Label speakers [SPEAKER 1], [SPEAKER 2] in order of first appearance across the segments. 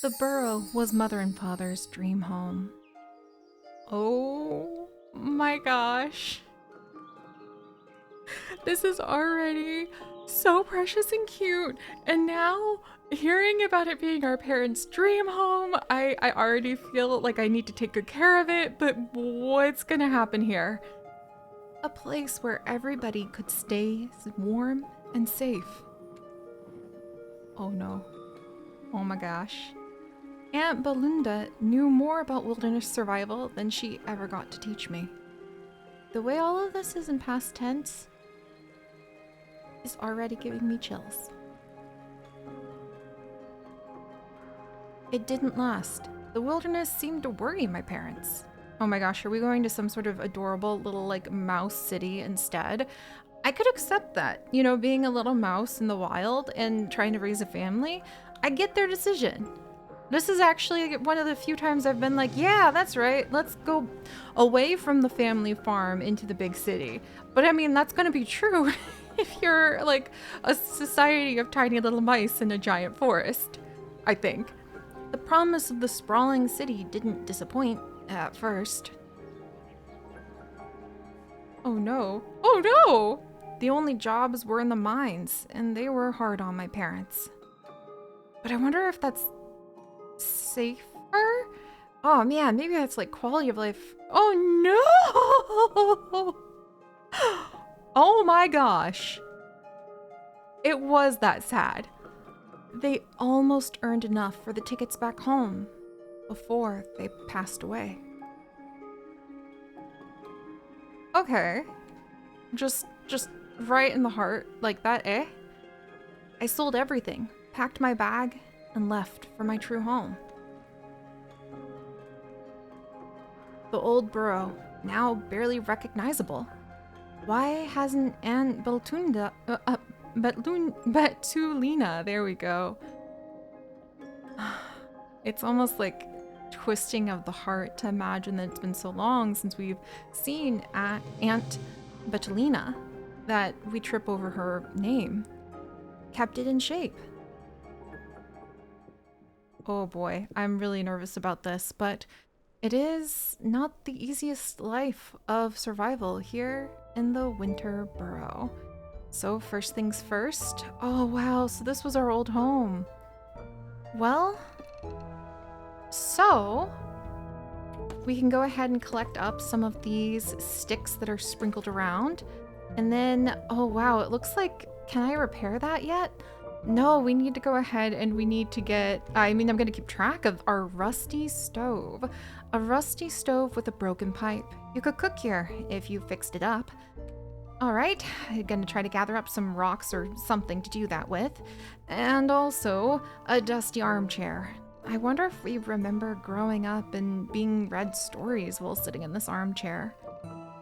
[SPEAKER 1] The Burrow was Mother and Father's dream home. Oh my gosh. This is already so precious and cute. And now, hearing about it being our parents' dream home, I already feel like I need to take good care of it. But what's gonna happen here? A place where everybody could stay warm and safe. Oh no. Oh my gosh. Aunt Belinda knew more about wilderness survival than she ever got to teach me. The way all of this is in past tense is already giving me chills. It didn't last. The wilderness seemed to worry my parents. Oh my gosh, are we going to some sort of adorable little like mouse city instead? I could accept that, you know, being a little mouse in the wild and trying to raise a family. I get their decision. This is actually one of the few times I've been like, yeah, that's right. Let's go away from the family farm into the big city. But I mean, that's going to be true if you're like a society of tiny little mice in a giant forest, I think. The promise of the sprawling city didn't disappoint at first. Oh no. Oh no! The only jobs were in the mines, and they were hard on my parents. But I wonder if that's safer? Oh man, maybe that's like quality of life. Oh no! Oh my gosh. It was that sad. They almost earned enough for the tickets back home before they passed away. Okay. Just right in the heart like that, eh? I sold everything, packed my bag, and left for my true home. The old burrow, now barely recognizable. Why hasn't Aunt Betulina, there we go. It's almost like twisting of the heart to imagine that it's been so long since we've seen Aunt Betulina that we trip over her name. Kept it in shape. Oh boy, I'm really nervous about this, but it is not the easiest life of survival here in the winter burrow. So first things first. Oh wow, so this was our old home. Well, so we can go ahead and collect up some of these sticks that are sprinkled around. And then, oh wow, it looks like, can I repair that yet? No, we need to go ahead and we need to get, I'm going to keep track of our rusty stove. A rusty stove with a broken pipe. You could cook here if you fixed it up. All right, I'm going to try to gather up some rocks or something to do that with. And also a dusty armchair. I wonder if we remember growing up and being read stories while sitting in this armchair.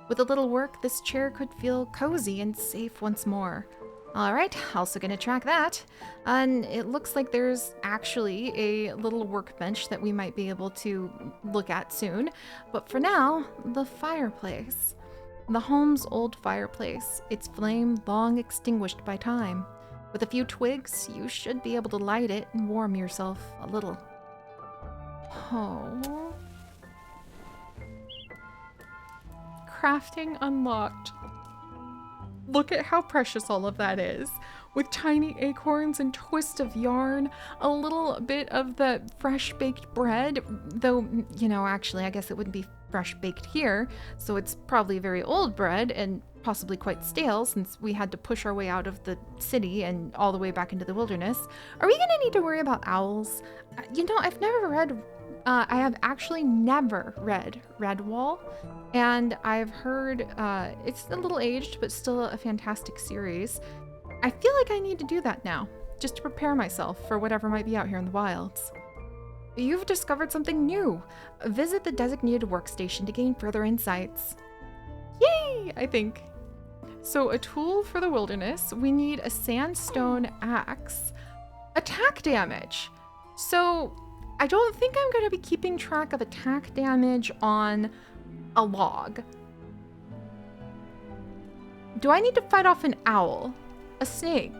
[SPEAKER 1] With a little work, this chair could feel cozy and safe once more. All right, also gonna track that. And it looks like there's actually a little workbench that we might be able to look at soon. But for now, the fireplace. The home's old fireplace, its flame long extinguished by time. With a few twigs, you should be able to light it and warm yourself a little. Oh. Crafting unlocked. Look at how precious all of that is. With tiny acorns and twists of yarn, a little bit of the fresh baked bread, though, you know, actually, I guess it wouldn't be fresh baked here, so it's probably very old bread and possibly quite stale since we had to push our way out of the city and all the way back into the wilderness. Are we gonna need to worry about owls? You know, I've never read, I have actually never read Redwall. And I've heard it's a little aged, but still a fantastic series. I feel like I need to do that now, just to prepare myself for whatever might be out here in the wilds. You've discovered something new. Visit the designated workstation to gain further insights. Yay, I think. So a tool for the wilderness, we need a sandstone axe. Attack damage. So I don't think I'm going to be keeping track of attack damage on a log. Do I need to fight off an owl? A snake?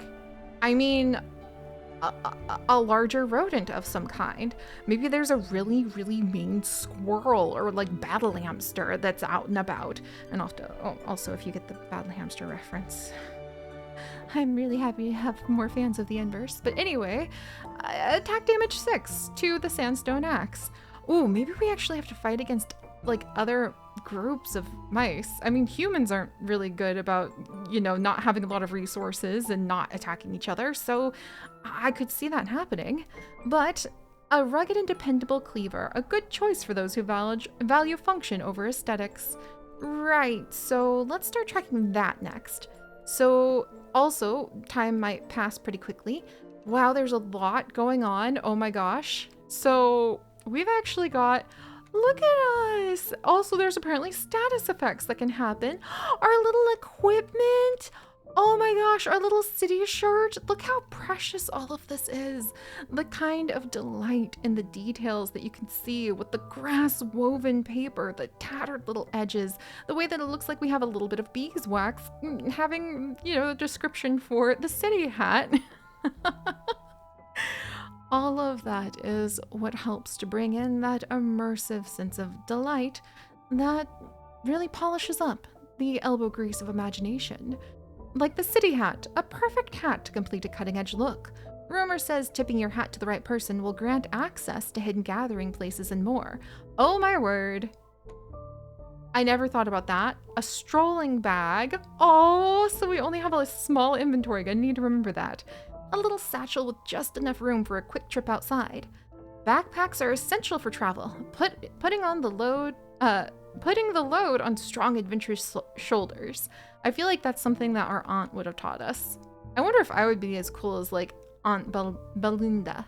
[SPEAKER 1] I mean, a larger rodent of some kind. Maybe there's a really, really mean squirrel or like battle hamster that's out and about. And also, if you get the battle hamster reference, I'm really happy to have more fans of the inverse. But anyway, attack damage 6 to the sandstone axe. Ooh, maybe we actually have to fight against like other groups of mice. I mean, humans aren't really good about, not having a lot of resources and not attacking each other, so I could see that happening. But a rugged and dependable cleaver, a good choice for those who value function over aesthetics. Right, so let's start tracking that next. So also, time might pass pretty quickly. Wow, there's a lot going on. Oh my gosh. So we've actually got, look at us. Also, there's apparently status effects that can happen. Our little equipment. Oh my gosh, our little city shirt. Look how precious all of this is. The kind of delight in the details that you can see with the grass woven paper, the tattered little edges, the way that it looks like we have a little bit of beeswax, having, a description for the city hat. All of that is what helps to bring in that immersive sense of delight that really polishes up the elbow grease of imagination. Like the city hat, a perfect hat to complete a cutting-edge look. Rumor says tipping your hat to the right person will grant access to hidden gathering places and more. Oh my word. I never thought about that. A strolling bag. Oh, so we only have a small inventory. I need to remember that. A little satchel with just enough room for a quick trip outside. Backpacks are essential for travel. Putting the load on strong, adventurous shoulders. I feel like that's something that our aunt would have taught us. I wonder if I would be as cool as like Aunt Belinda.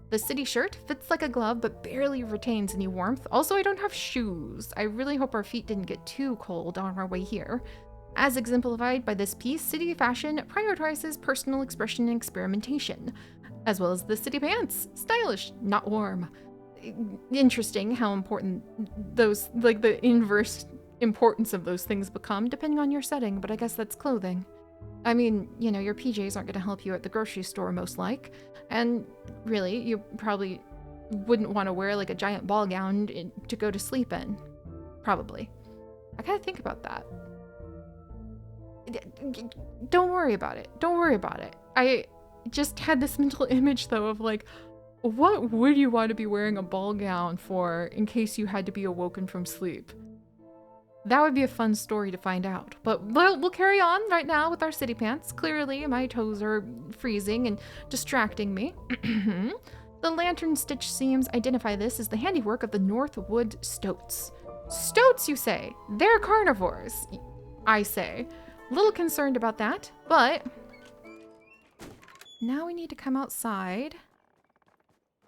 [SPEAKER 1] The city shirt fits like a glove but barely retains any warmth. Also, I don't have shoes. I really hope our feet didn't get too cold on our way here. As exemplified by this piece, city fashion prioritizes personal expression and experimentation, as well as the city pants. Stylish, not warm. Interesting how important those, like the inverse importance of those things become depending on your setting, but I guess that's clothing. I mean, your PJs aren't going to help you at the grocery store most like, and really, you probably wouldn't want to wear like a giant ball gown to go to sleep in. Probably. I gotta think about that. Don't worry about it. Don't worry about it. I just had this mental image though of like, what would you want to be wearing a ball gown for in case you had to be awoken from sleep? That would be a fun story to find out. But we'll carry on right now with our city pants. Clearly, my toes are freezing and distracting me. The lantern stitch seams identify this as the handiwork of the Northwood Stoats. Stoats, you say? They're carnivores, I say. A little concerned about that, but now we need to come outside.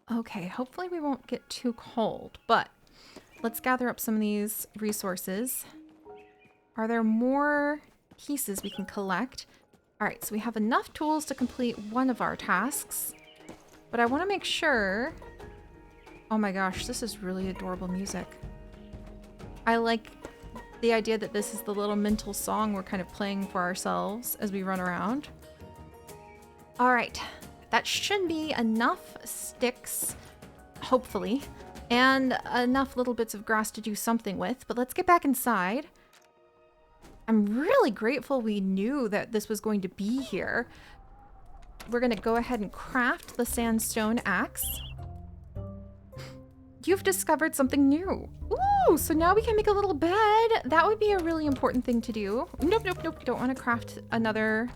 [SPEAKER 1] Okay, hopefully we won't get too cold, but let's gather up some of these resources. Are there more pieces we can collect? All right, so we have enough tools to complete one of our tasks, but I want to make sure... Oh my gosh, this is really adorable music. I like the idea that this is the little mental song we're kind of playing for ourselves as we run around. All right, that should be enough sticks, hopefully, and enough little bits of grass to do something with, but let's get back inside. I'm really grateful we knew that this was going to be here. We're gonna go ahead and craft the sandstone axe. You've discovered something new. Ooh, so now we can make a little bed. That would be a really important thing to do. Nope, nope, nope. Don't want to craft another.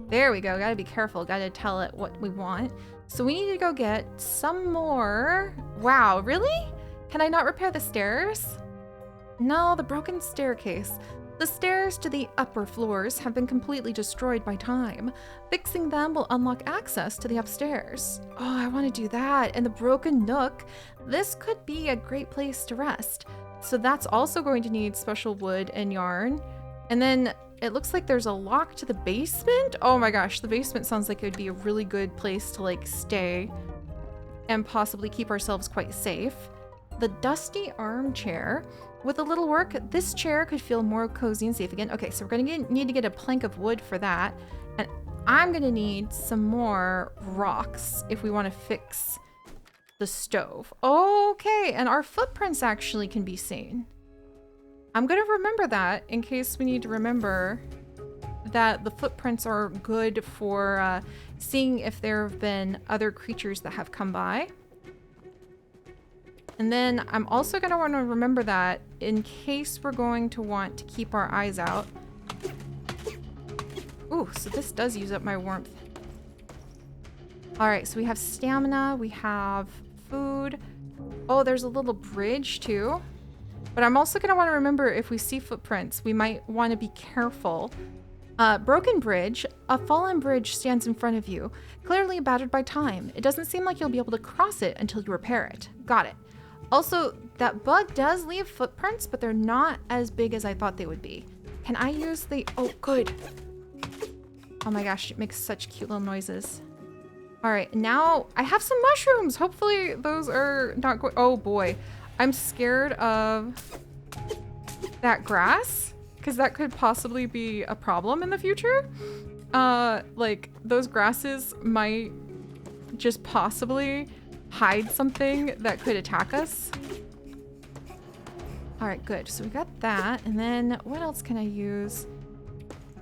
[SPEAKER 1] There we go. Gotta be careful. Gotta tell it what we want. So we need to go get some more. Wow, really? Can I not repair the stairs? No, the broken staircase. The stairs to the upper floors have been completely destroyed by time. Fixing them will unlock access to the upstairs. Oh, I want to do that. And the broken nook. This could be a great place to rest. So that's also going to need special wood and yarn. And then it looks like there's a lock to the basement. Oh my gosh, the basement sounds like it would be a really good place to like stay and possibly keep ourselves quite safe. The dusty armchair. With a little work, this chair could feel more cozy and safe again. Okay, so we're gonna need to get a plank of wood for that. And I'm gonna need some more rocks if we want to fix the stove. Okay, and our footprints actually can be seen. I'm gonna remember that in case we need to remember that the footprints are good for seeing if there have been other creatures that have come by. And then I'm also gonna want to remember that in case we're going to want to keep our eyes out. Ooh, so this does use up my warmth. All right, so we have stamina, we have food. Oh, there's a little bridge too. But I'm also gonna want to remember if we see footprints, we might want to be careful. Broken bridge. A fallen bridge stands in front of you, clearly battered by time. It doesn't seem like you'll be able to cross it until you repair it. Got it. Also, that bug does leave footprints, but they're not as big as I thought they would be. Can I use the... Oh, good. Oh my gosh, it makes such cute little noises. All right, now I have some mushrooms. Hopefully those are not going... Oh boy, I'm scared of that grass because that could possibly be a problem in the future. Like those grasses might just possibly hide something that could attack us. All right, good. So we got that. And then what else can I use?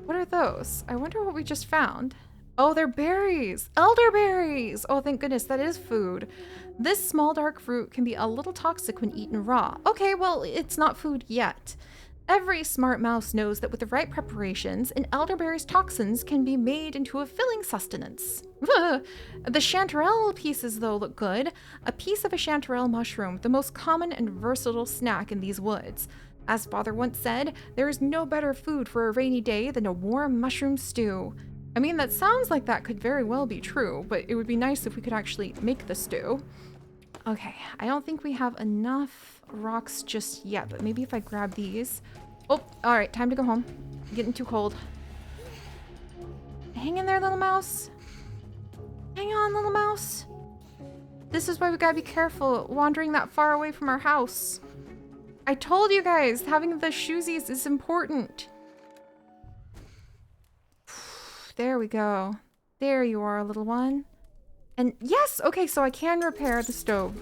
[SPEAKER 1] What are those? I wonder what we just found. Oh, they're berries. Elderberries. Oh, thank goodness. That is food. This small dark fruit can be a little toxic when eaten raw. Okay, well, it's not food yet. Every smart mouse knows that with the right preparations, an elderberry's toxins can be made into a filling sustenance. The chanterelle pieces, though, look good. A piece of a chanterelle mushroom, the most common and versatile snack in these woods. As Father once said, there is no better food for a rainy day than a warm mushroom stew. I mean, that sounds like that could very well be true, but it would be nice if we could actually make the stew. Okay, I don't think we have enough rocks just yet, but maybe if I grab these. Oh, all right, time to go home. Getting too cold. Hang in there, little mouse. Hang on, little mouse. This is why we gotta be careful wandering that far away from our house. I told you guys, having the shoesies is important. There we go. There you are, little one. And yes, okay, so I can repair the stove.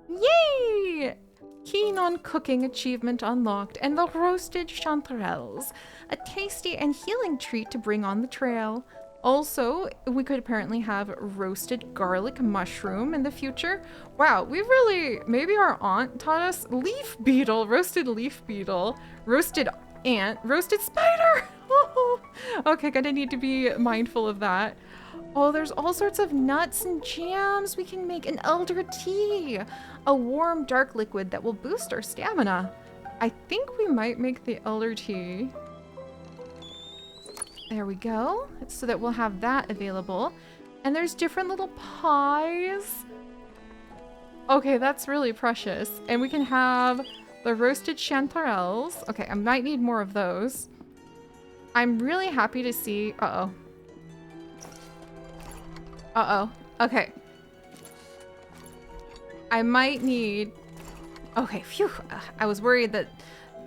[SPEAKER 1] Yay! Keen on cooking achievement unlocked, and the roasted chanterelles, a tasty and healing treat to bring on the trail. Also, we could apparently have roasted garlic mushroom in the future. Wow, we really, maybe our aunt taught us leaf beetle, roasted leaf beetle, roasted ant, roasted spider. Okay, gonna need to be mindful of that. Oh, there's all sorts of nuts and jams. We can make an elder tea, a warm dark liquid that will boost our stamina. I think we might make the elder tea. There we go, so that we'll have that available. And there's different little pies. Okay, that's really precious. And we can have the roasted chanterelles. Okay, I might need more of those. I'm really happy to see, uh-oh. Uh-oh, okay. I might need, okay, phew. I was worried that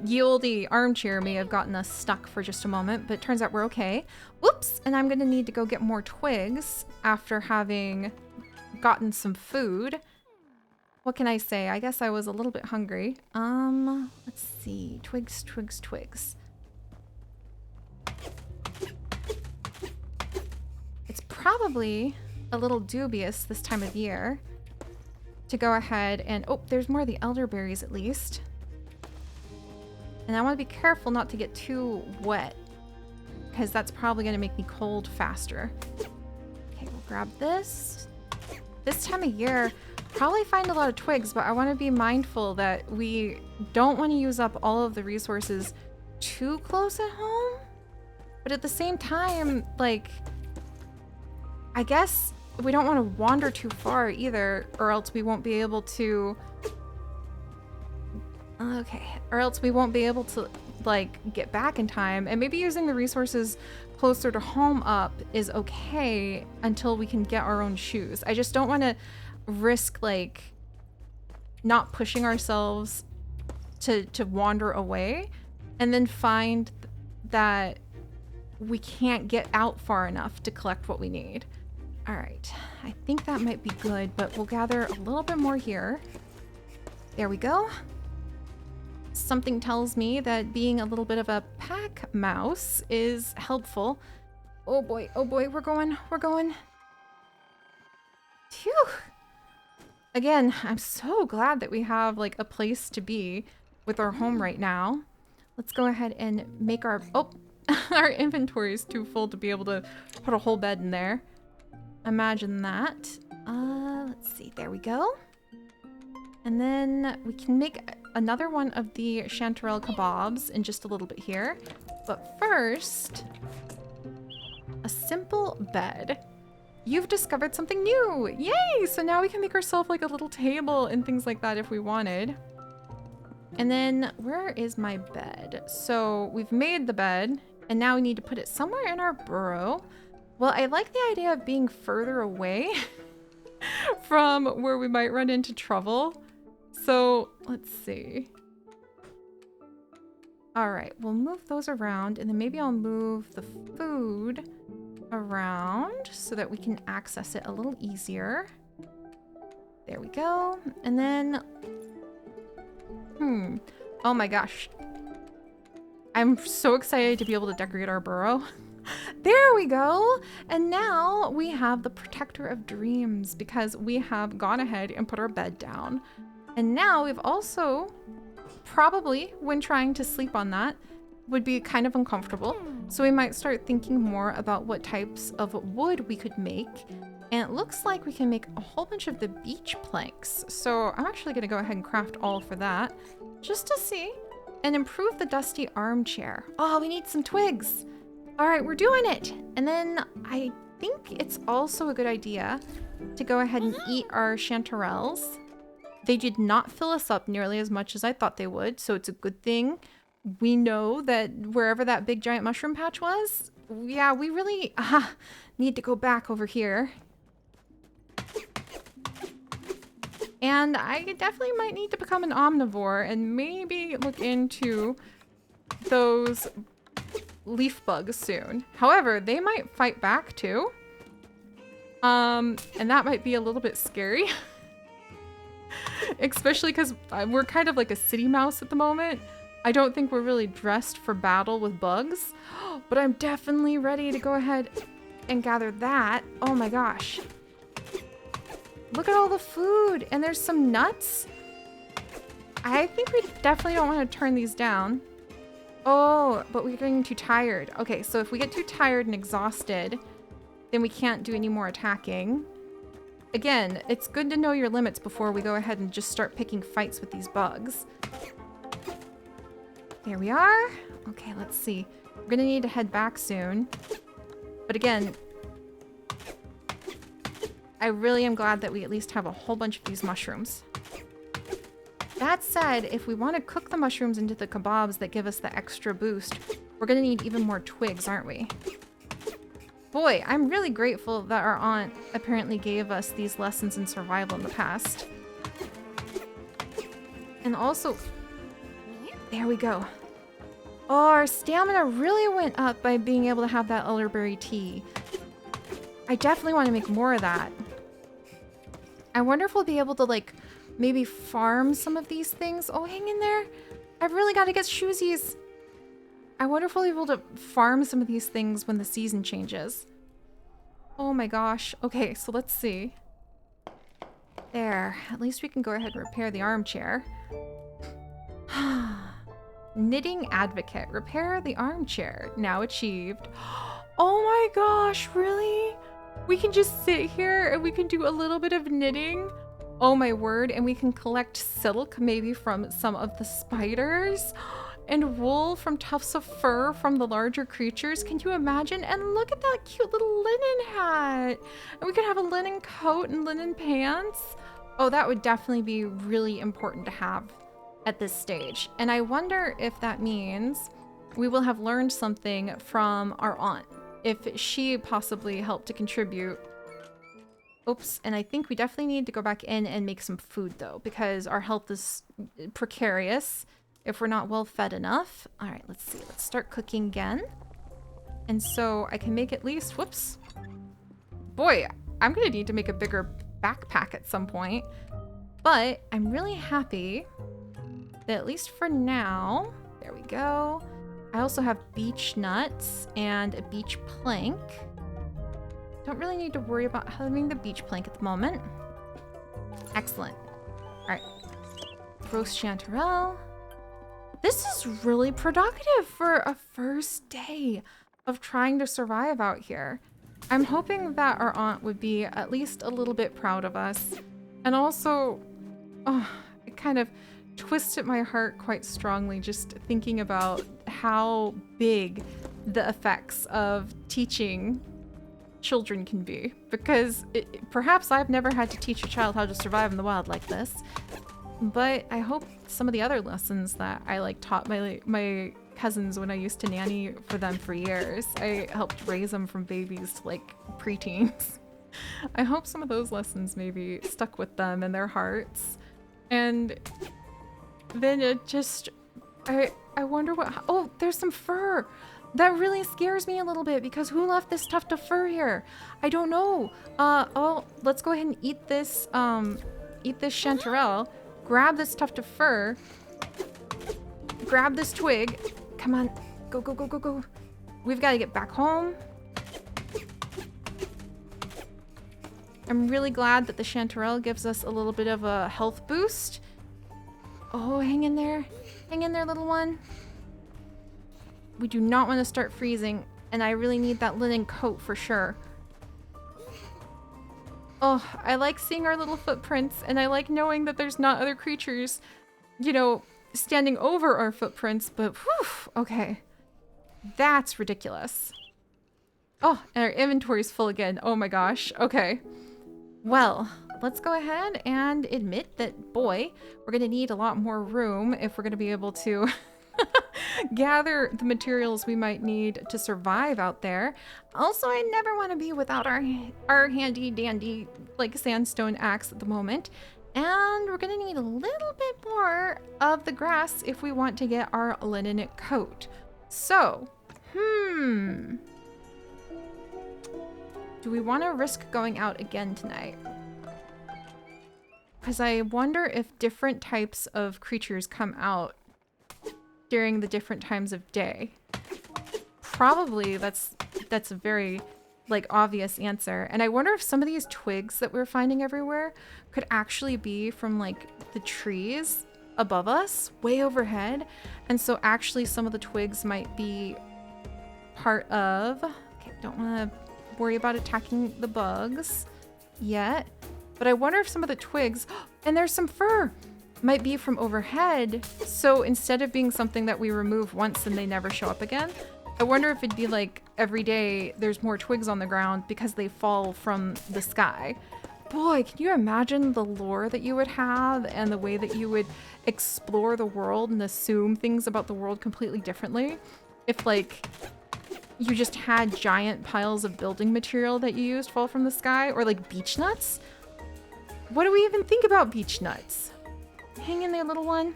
[SPEAKER 1] ye olde armchair may have gotten us stuck for just a moment, but it turns out we're okay. Whoops, and I'm gonna need to go get more twigs after having gotten some food. What can I say? I guess I was a little bit hungry. Let's see, twigs, twigs, twigs. It's probably a little dubious this time of year to go ahead and, oh, there's more of the elderberries at least. And I want to be careful not to get too wet because that's probably going to make me cold faster. Okay, we'll grab this. This time of year, probably find a lot of twigs, but I want to be mindful that we don't want to use up all of the resources too close at home. But at the same time, like, I guess we don't want to wander too far either, or else we won't be able to... Okay, or else we won't be able to, like, get back in time. And maybe using the resources closer to home up is okay until we can get our own shoes. I just don't want to risk, like, not pushing ourselves to wander away and then find that we can't get out far enough to collect what we need. All right, I think that might be good, but we'll gather a little bit more here. There we go. Something tells me that being a little bit of a pack mouse is helpful. Oh boy, we're going. Phew. Again, I'm so glad that we have like a place to be with our home right now. Let's go ahead and make our, oh, our inventory is too full to be able to put a whole bed in there. Imagine that. Let's see, there we go. And then we can make another one of the chanterelle kebabs in just a little bit here. But first, a simple bed. You've discovered something new! Yay! So now we can make ourselves like a little table and things like that if we wanted. And then where is my bed? So we've made the bed and now we need to put it somewhere in our burrow. Well, I like the idea of being further away from where we might run into trouble. So let's see. All right, we'll move those around and then maybe I'll move the food around so that we can access it a little easier. There we go. And then, oh my gosh. I'm so excited to be able to decorate our burrow. There we go. And now we have the protector of dreams because we have gone ahead and put our bed down. And now we've also probably, when trying to sleep on that, would be kind of uncomfortable. So we might start thinking more about what types of wood we could make. And it looks like we can make a whole bunch of the beach planks. So I'm actually gonna go ahead and craft all for that just to see and improve the dusty armchair. Oh, we need some twigs. All right, we're doing it. And then I think it's also a good idea to go ahead and eat our chanterelles. They did not fill us up nearly as much as I thought they would. So it's a good thing. We know that wherever that big giant mushroom patch was, yeah, we really need to go back over here. And I definitely might need to become an omnivore and maybe look into those leaf bugs soon. However, they might fight back too. And that might be a little bit scary. Especially because we're kind of like a city mouse at the moment. I don't think we're really dressed for battle with bugs, but I'm definitely ready to go ahead and gather that. Oh my gosh. Look at all the food, and there's some nuts. I think we definitely don't want to turn these down. Oh, but we're getting too tired. Okay, so if we get too tired and exhausted, then we can't do any more attacking. Again, it's good to know your limits before we go ahead and just start picking fights with these bugs. There we are. Okay, let's see. We're gonna need to head back soon. But again, I really am glad that we at least have a whole bunch of these mushrooms. That said, if we want to cook the mushrooms into the kebabs that give us the extra boost, we're gonna need even more twigs, aren't we? Boy, I'm really grateful that our aunt apparently gave us these lessons in survival in the past. And also, there we go. Oh, our stamina really went up by being able to have that elderberry tea. I definitely want to make more of that. I wonder if we'll be able to, like, maybe farm some of these things. Oh, hang in there. I've really got to get shoesies. I wonder if we'll be able to farm some of these things when the season changes. Oh my gosh. Okay, so let's see. There. At least we can go ahead and repair the armchair. Knitting advocate. Repair the armchair. Now achieved. Oh my gosh, really? We can just sit here and we can do a little bit of knitting. Oh my word. And we can collect silk maybe from some of the spiders and wool from tufts of fur from the larger creatures. Can you imagine? And look at that cute little linen hat. And we could have a linen coat and linen pants. Oh, that would definitely be really important to have at this stage. And I wonder if that means we will have learned something from our aunt, if she possibly helped to contribute. Oops, and I think we definitely need to go back in and make some food though, because our health is precarious if we're not well fed enough. All right, let's see. Let's start cooking again. And so I can make at least, whoops. Boy, I'm gonna need to make a bigger backpack at some point. But I'm really happy that at least for now, there we go. I also have beech nuts and a beech plank. Don't really need to worry about having the beech plank at the moment. Excellent. All right. Roast chanterelle. This is really productive for a first day of trying to survive out here. I'm hoping that our aunt would be at least a little bit proud of us. And also, oh, it kind of twisted my heart quite strongly just thinking about how big the effects of teaching children can be. Because perhaps I've never had to teach a child how to survive in the wild like this. But I hope some of the other lessons that I taught my cousins when I used to nanny for them for years. I helped raise them from babies to preteens. I hope some of those lessons maybe stuck with them in their hearts. And then it just, I wonder what, oh, there's some fur. That really scares me a little bit because who left this tuft of fur here? I don't know. Oh, let's go ahead and eat this chanterelle. Grab this tuft of fur. Grab this twig. Come on. Go, go, go, go, go. We've got to get back home. I'm really glad that the chanterelle gives us a little bit of a health boost. Oh, hang in there. Hang in there, little one. We do not want to start freezing, and I really need that linen coat for sure. Oh, I like seeing our little footprints, and I like knowing that there's not other creatures, standing over our footprints, but whew, okay. That's ridiculous. Oh, and our inventory's full again. Oh my gosh. Okay. Well, let's go ahead and admit that, boy, we're going to need a lot more room if we're going to be able to gather the materials we might need to survive out there. Also, I never want to be without our handy dandy sandstone axe at the moment. And we're going to need a little bit more of the grass if we want to get our linen coat. So, do we want to risk going out again tonight? Because I wonder if different types of creatures come out during the different times of day. Probably that's a very obvious answer. And I wonder if some of these twigs that we're finding everywhere could actually be from the trees above us, way overhead. And so actually some of the twigs might be part of, okay, don't want to worry about attacking the bugs yet. But I wonder if some of the twigs, and there's some fur, might be from overhead. So instead of being something that we remove once and they never show up again, I wonder if it'd be every day there's more twigs on the ground because they fall from the sky. Boy, can you imagine the lore that you would have and the way that you would explore the world and assume things about the world completely differently? If you just had giant piles of building material that you used fall from the sky, or beech nuts? What do we even think about beech nuts? Hang in there, little one.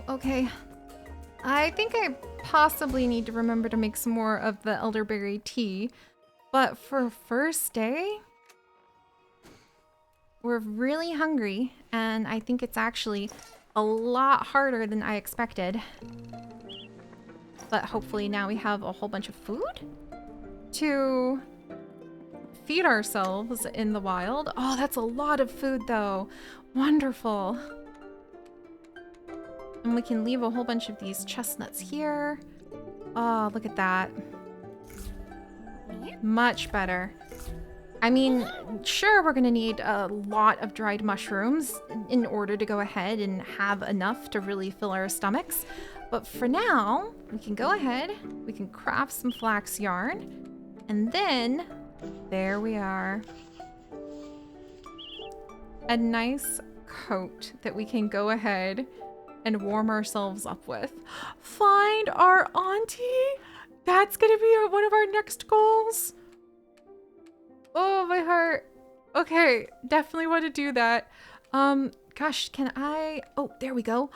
[SPEAKER 1] Okay. I think I possibly need to remember to make some more of the elderberry tea. But for first day, we're really hungry. And I think it's actually a lot harder than I expected. But hopefully now we have a whole bunch of food to feed ourselves in the wild. Oh, that's a lot of food though. Wonderful. And we can leave a whole bunch of these chestnuts here. Oh, look at that. Much better. I mean, sure, we're gonna need a lot of dried mushrooms in order to go ahead and have enough to really fill our stomachs. But for now, we can go ahead, we can craft some flax yarn, and then there we are. A nice coat that we can go ahead and warm ourselves up with. Find our auntie? That's gonna be one of our next goals. Oh, my heart. Okay, definitely want to do that. Gosh, can I? Oh, there we go.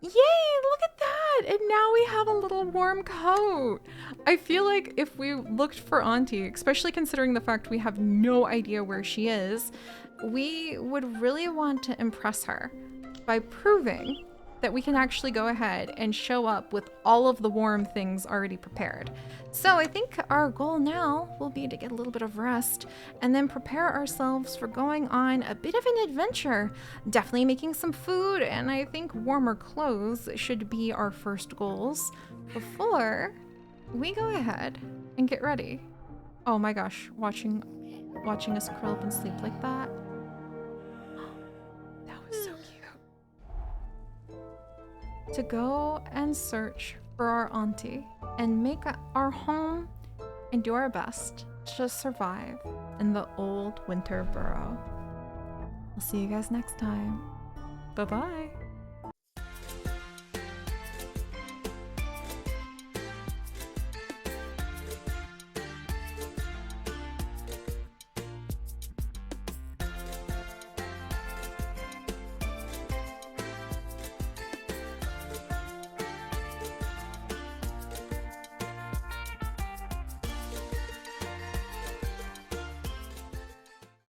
[SPEAKER 1] Yay, look at that! And now we have a little warm coat. I feel like if we looked for Auntie, especially considering the fact we have no idea where she is, we would really want to impress her by proving that we can actually go ahead and show up with all of the warm things already prepared. So I think our goal now will be to get a little bit of rest and then prepare ourselves for going on a bit of an adventure. Definitely making some food, and I think warmer clothes should be our first goals before we go ahead and get ready. Oh my gosh, watching us curl up and sleep like that. That was so cute. To go and search for our auntie and make our home and do our best to just survive in the old winter burrow. I'll see you guys next time. Bye-bye.